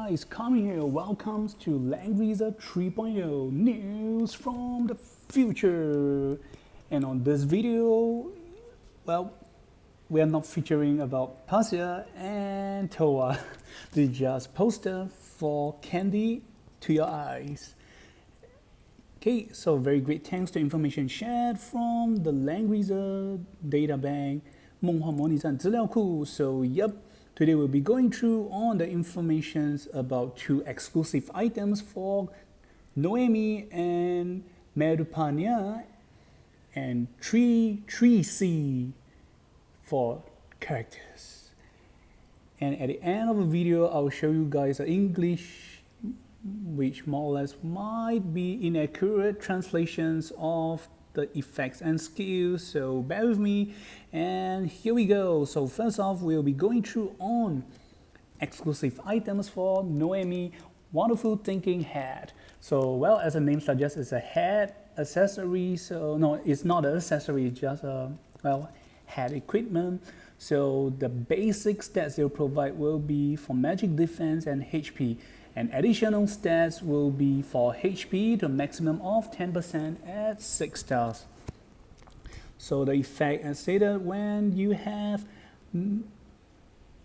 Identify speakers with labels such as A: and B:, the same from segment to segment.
A: guys, coming here. Welcome to Langrisser 3.0 news from the future. And on this video, well, we are not featuring about Pasya and Toa. They just poster for candy to your eyes. Okay, so very great thanks to information shared from the Langrisser data bank, 梦幻模拟站资料库. So, yep. Today we'll be going through all the informations about two exclusive items for Noemi and Merupania and 3C for characters. And at the end of the video, I'll show you guys English, which more or less might be inaccurate translations of the effects and skills, so bear with me, and here we go. So first off, we'll be going through on exclusive items for Noemi wonderful thinking hat. So well, as the name suggests, it's a hat accessory. So no, it's not an accessory, it's just a hat equipment. So the basic stats they'll provide will be for magic defense and HP. And additional stats will be for HP to a maximum of 10% at 6 stars. So the effect, as stated, when you have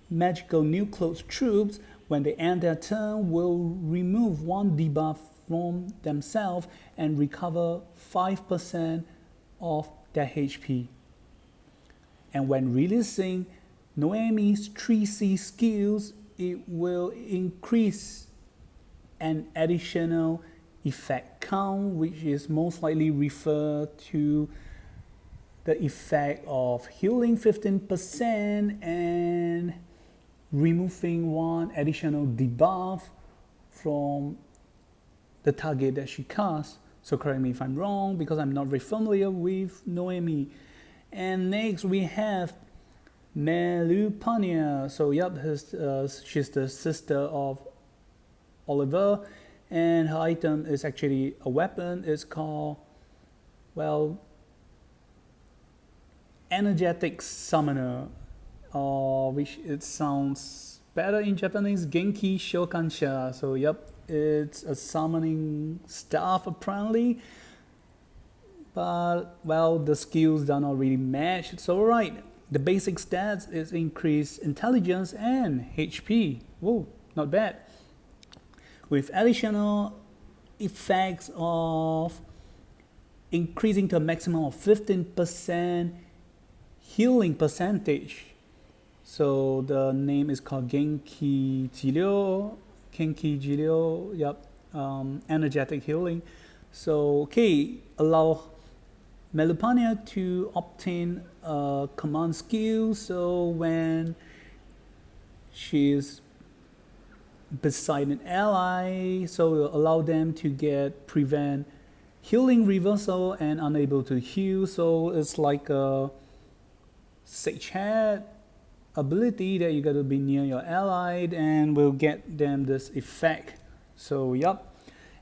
A: magical nucleus troops, when they end their turn, will remove one debuff from themselves and recover 5% of their HP. And when releasing Noemi's 3C skills, it will increase an additional effect count, which is most likely referred to the effect of healing 15% and removing one additional debuff from the target that she casts. So correct me if I'm wrong, because I'm not very familiar with Noemi. And next we have Merupania. So yep, she's the sister of Oliver, and her item is actually a weapon. It's called, well, energetic summoner, which it sounds better in Japanese, Genki Shokansha. So yep, it's a summoning staff apparently, but well, the skills are not really matched. So right, the basic stats is increased intelligence and HP. Whoa, not bad. With additional effects of increasing to a maximum of 15% healing percentage. So the name is called Genki Jilyo, yep, energetic healing. So okay, allow Merupania to obtain a command skill. So when she is beside an ally, so will allow them to prevent healing reversal and unable to heal. So it's like a Sage Hat ability that you got to be near your allied and will get them this effect. So yep,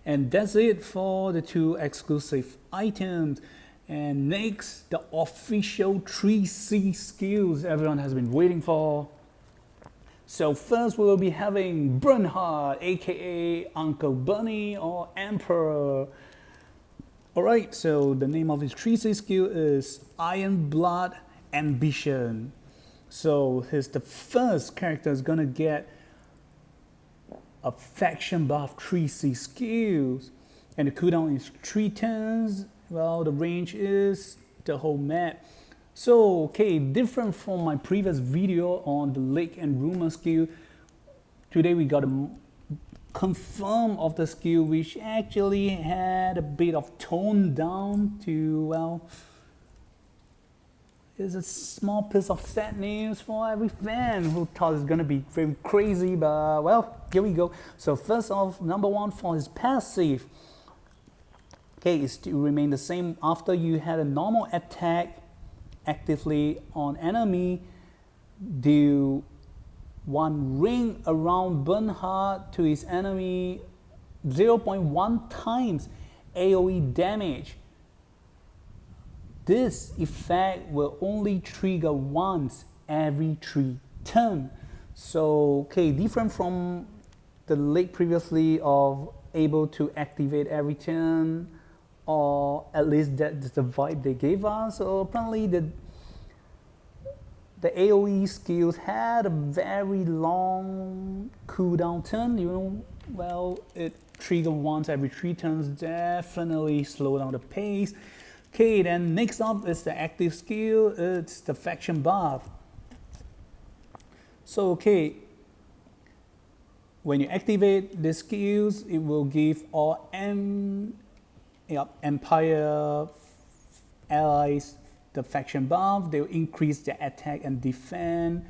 A: and that's it for the two exclusive items. And next, the official 3C skills everyone has been waiting for. So first we will be having Bernhart, aka Uncle Bunny or Emperor. Alright, so the name of his 3C skill is Iron Blood Ambition. So he's the first character is gonna get a faction buff 3C skills. And the cooldown is 3 turns. Well, the range is the whole map. So, okay, different from my previous video on the Lake and Rumor skill, today we got a confirm of the skill, which actually had a bit of tone down to, well, it's a small piece of sad news for every fan who thought it's gonna be very crazy, but well, here we go. So first off, number one for his passive, okay, it still remain the same after you had a normal attack actively on enemy, do one ring around Bernhart to his enemy, 0.1 times AoE damage. This effect will only trigger once every 3 turns. So, okay, different from the leak previously of able to activate every turn, or at least that's the vibe they gave us. So apparently the AoE skills had a very long cooldown turn, you know. Well, it triggered once every 3 turns, definitely slow down the pace. Okay, then next up is the active skill, it's the faction buff. So okay, when you activate the skills, it will give all Empire allies the faction buff. They'll increase their attack and defense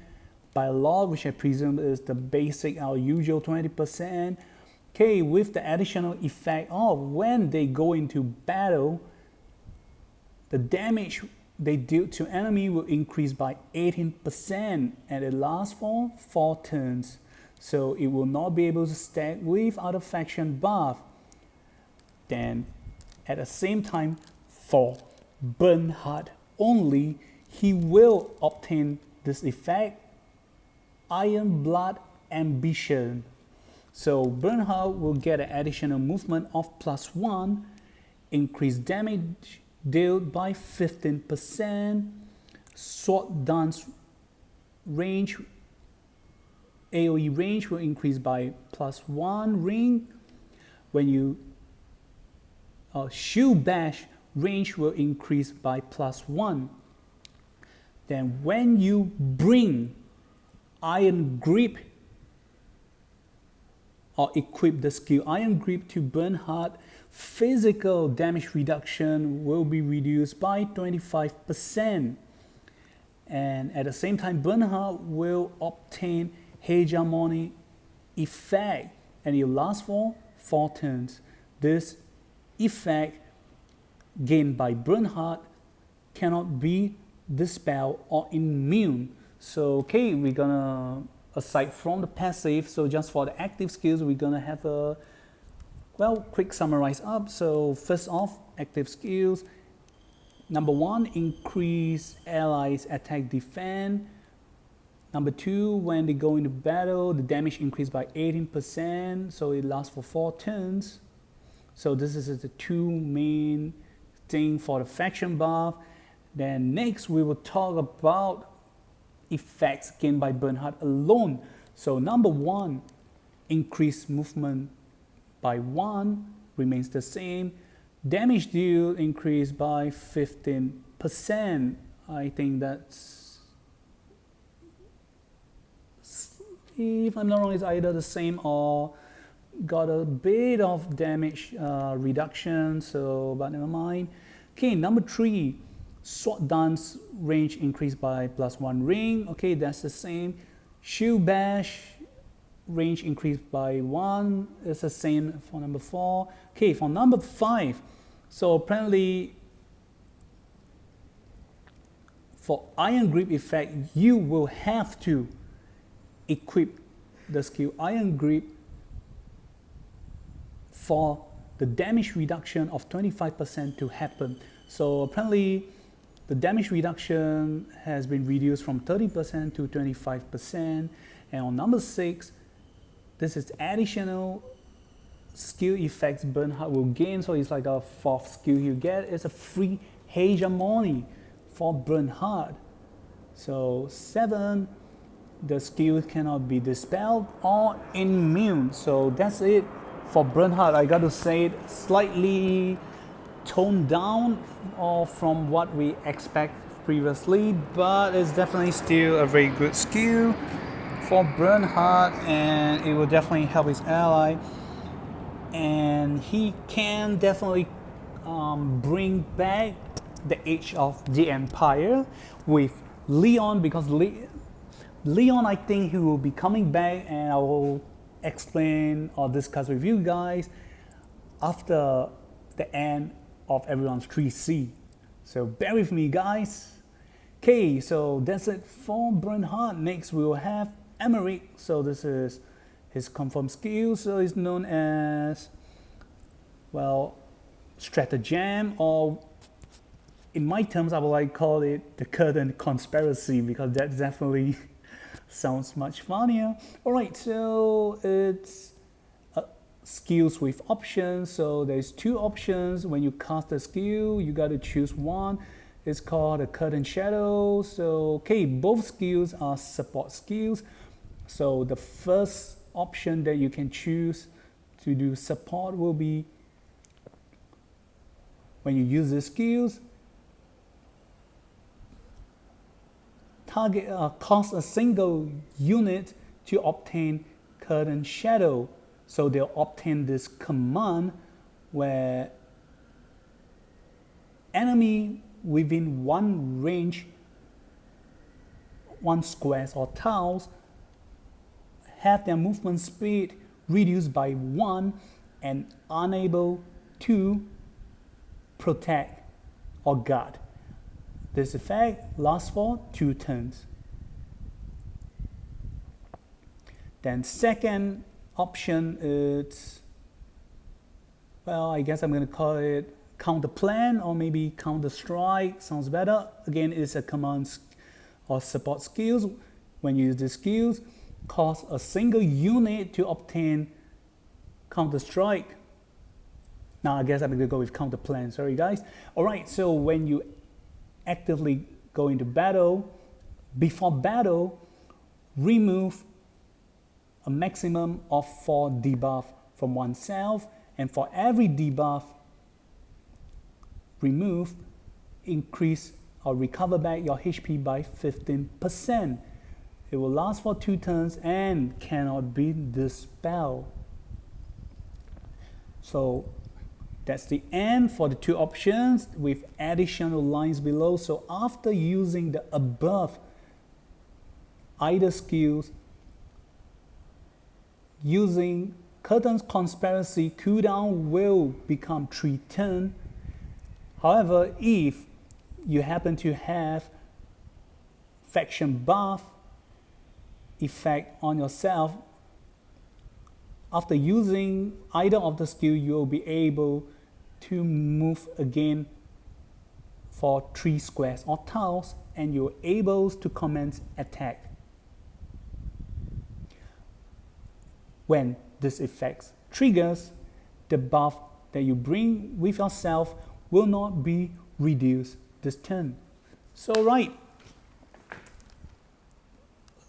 A: by a lot, which I presume is the basic, our usual 20%. Okay, with the additional effect of when they go into battle, the damage they deal to enemy will increase by 18%, and it lasts for 4 turns. So it will not be able to stack with other faction buff. Then at the same time, for Bernhart only, he will obtain this effect, Iron Blood Ambition. So Bernhart will get an additional movement of +1, increased damage dealt by 15%, sword dance range, AoE range will increase by +1 ring. When you shield bash range will increase by +1. Then when you bring Iron Grip or equip the skill Iron Grip to Bernhart, physical damage reduction will be reduced by 25%. And at the same time, Bernhart will obtain hegemony effect, and it will last for 4 turns. This effect gained by Bernhart cannot be dispelled or immune. So okay, we're gonna, aside from the passive, so just for the active skills, we're gonna have a quick summarize up. So first off, active skills. Number 1, increase allies attack defense. Number 2, when they go into battle, the damage increased by 18%, so it lasts for 4 turns. So this is the 2 main thing for the faction buff. Then next we will talk about effects gained by Bernhart alone. So number 1, increase movement by 1 remains the same. Damage deal increased by 15%. I think that's, if I'm not wrong, it's either the same or got a bit of damage reduction, so but never mind. Okay, number 3, sword dance range increased by +1 ring. Okay, that's the same. Shield bash range increased by 1. It's the same for number 4. Okay, for number 5, so apparently for Iron Grip effect, you will have to equip the skill Iron Grip for the damage reduction of 25% to happen. So apparently the damage reduction has been reduced from 30% to 25%. And on number 6, this is additional skill effects Bernhart will gain. So it's like a 4th skill you get. It's a free hegemony for Bernhart. So 7, the skill cannot be dispelled or immune. So that's it for Bernhart. I got to say it slightly toned down or from what we expect previously, but it's definitely still a very good skill for Bernhart, and it will definitely help his ally, and he can definitely bring back the age of the Empire with Leon, because Leon, I think he will be coming back, and I will explain or discuss with you guys after the end of everyone's 3C. So bear with me, guys. Okay, so that's it for Bernhart. Next we will have Emerick. So this is his confirmed skill. So it's known as, well, stratagem, or in my terms I would like to call it the curtain conspiracy, because that definitely sounds much funnier. Alright, so it's skills with options. So there's 2 options. When you cast a skill, you got to choose one. It's called a curtain shadow. So okay, both skills are support skills. So the first option that you can choose to do support will be when you use the skills, target cost a single unit to obtain curtain shadow. So they'll obtain this command where enemy within one range, 1 squares or tiles, have their movement speed reduced by 1 and unable to protect or guard. This effect lasts for 2 turns. Then second option is, well, I guess I'm going to call it counter plan or maybe counter strike, sounds better. Again, it's a command or support skills. When you use the skills, cost a single unit to obtain counter strike. Now I guess I'm going to go with counter plan, sorry guys. Alright, so when you actively go into battle, before battle, remove a maximum of 4 debuff from oneself, and for every debuff remove, increase or recover back your HP by 15%. It will last for 2 turns and cannot be dispelled. So that's the end for the 2 options with additional lines below. So after using the above either skills, using Curtain's Conspiracy, cooldown will become 3 turns. However, if you happen to have faction buff effect on yourself, after using either of the skill, you will be able to move again for 3 squares or tiles, and you're able to commence attack. When this effect triggers, the buff that you bring with yourself will not be reduced this turn. So right,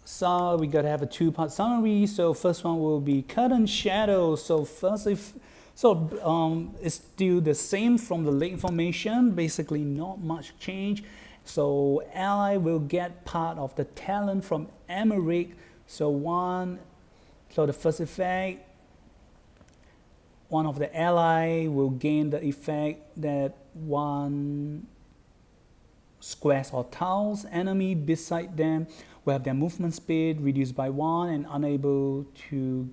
A: so we gotta have a 2-part summary. So first one will be curtain shadow. So first, it's still the same from the late information, basically not much change. So ally will get part of the talent from emerick. So the first effect, one of the ally will gain the effect that 1 squares or tiles enemy beside them will have their movement speed reduced by 1 and unable to,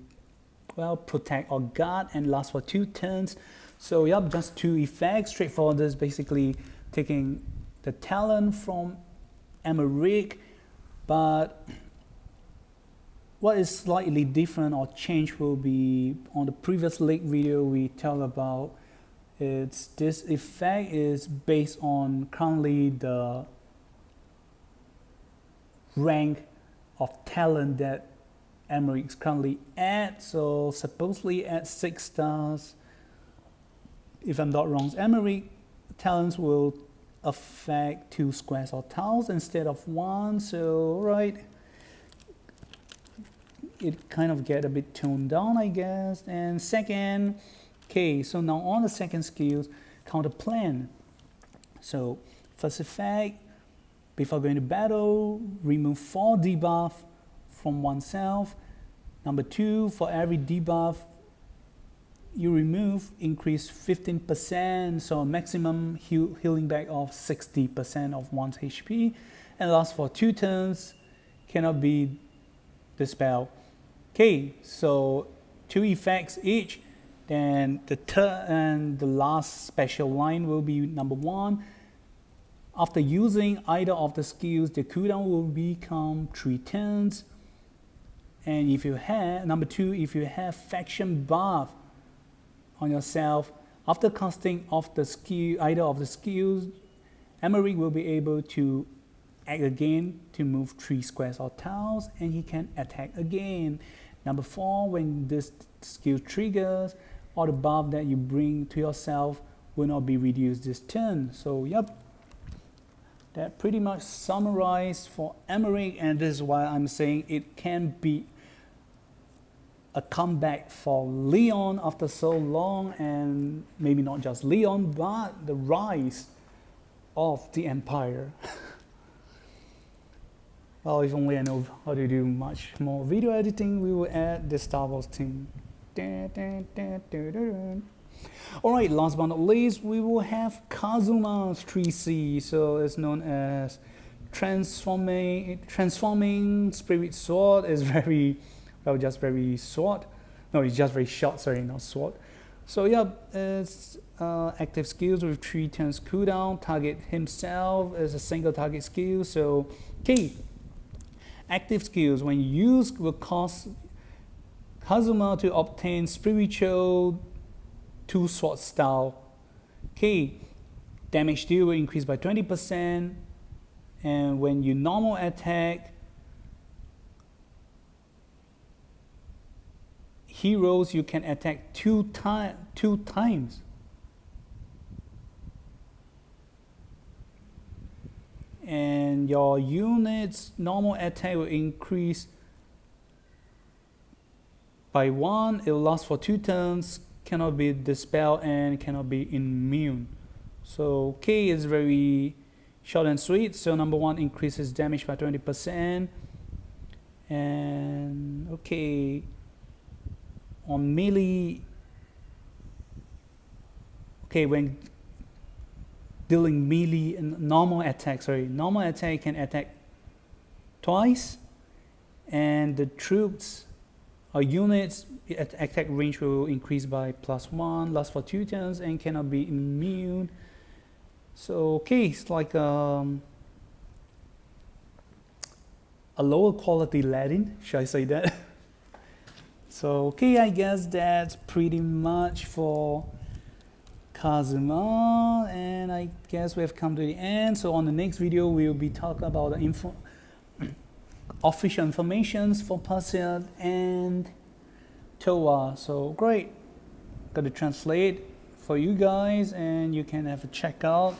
A: well, protect or guard, and last for 2 turns. So yep, just 2 effects, straightforward. This is basically taking the talent from emerick, but what is slightly different or changed will be on the previous lake video we talked about. This effect is based on currently the rank of talent that emerick is currently at. So supposedly at 6 stars, if I'm not wrong, emerick talents will affect 2 squares or tiles instead of 1. So right, it kind of get a bit toned down, I guess. And second, okay, so now on the second skills, counter plan. So first effect, before going to battle, remove 4 debuff from oneself. Number 2, for every debuff you remove, increase 15%, so a maximum healing back of 60% of one's HP, and lasts for 2 turns, cannot be dispelled. Okay, so 2 effects each. Then the third and the last special line will be number 1. After using either of the skills, the cooldown will become 3 turns. And if you have, number 2, if you have faction buff on yourself, after casting off the skill, either of the skills, emerick will be able to act again to move 3 squares or tiles, and he can attack again. Number 4, when this skill triggers, all the buff that you bring to yourself will not be reduced this turn. So yep, that pretty much summarized for emerick, and this is why I'm saying it can be a comeback for Leon after so long, and maybe not just Leon, but the rise of the Empire. Well, if only I know how to do much more video editing, we will add the Star Wars theme. Alright, last but not least, we will have Kazuma's 3C. So it's known as transforming spirit sword. Is very, well, just very short. No, it's just very short, sorry, not sword. So yeah, it's active skills with 3 turns cooldown. Target himself is a single target skill. So okay, active skills when used will cause Kazuma to obtain spiritual 2 sword style. Okay, damage deal will increase by 20%, and when you normal attack heroes, you can attack two times. And your unit's normal attack will increase by 1. It will last for 2 turns, cannot be dispelled, and cannot be immune. So K is very short and sweet. So number 1 increases damage by 20%. And okay, on melee, okay, when dealing melee and normal attack, normal attack can attack twice, and the troops or units attack range will increase by +1, lasts for 2 turns, and cannot be immune. So okay, it's like a lower quality Latin, should I say that? So okay, I guess that's pretty much for Kazuma, and I guess we have come to the end. So on the next video, we will be talking about the official informations for Perseid and Toa. So great, got to translate for you guys, and you can have a check out.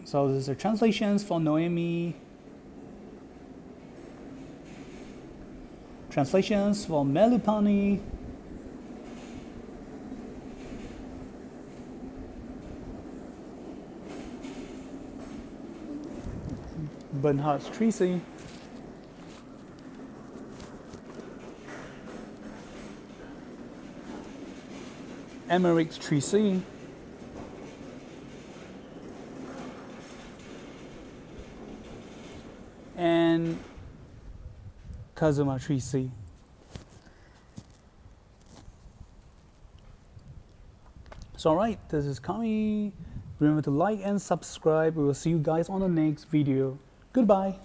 A: So this is the translations for Noemi, translations for Melipani, Bernhart's Tracy, Emerick's Tracy, and Kazuma 3C. So alright, this is Kami. Remember to like and subscribe. We will see you guys on the next video. Goodbye.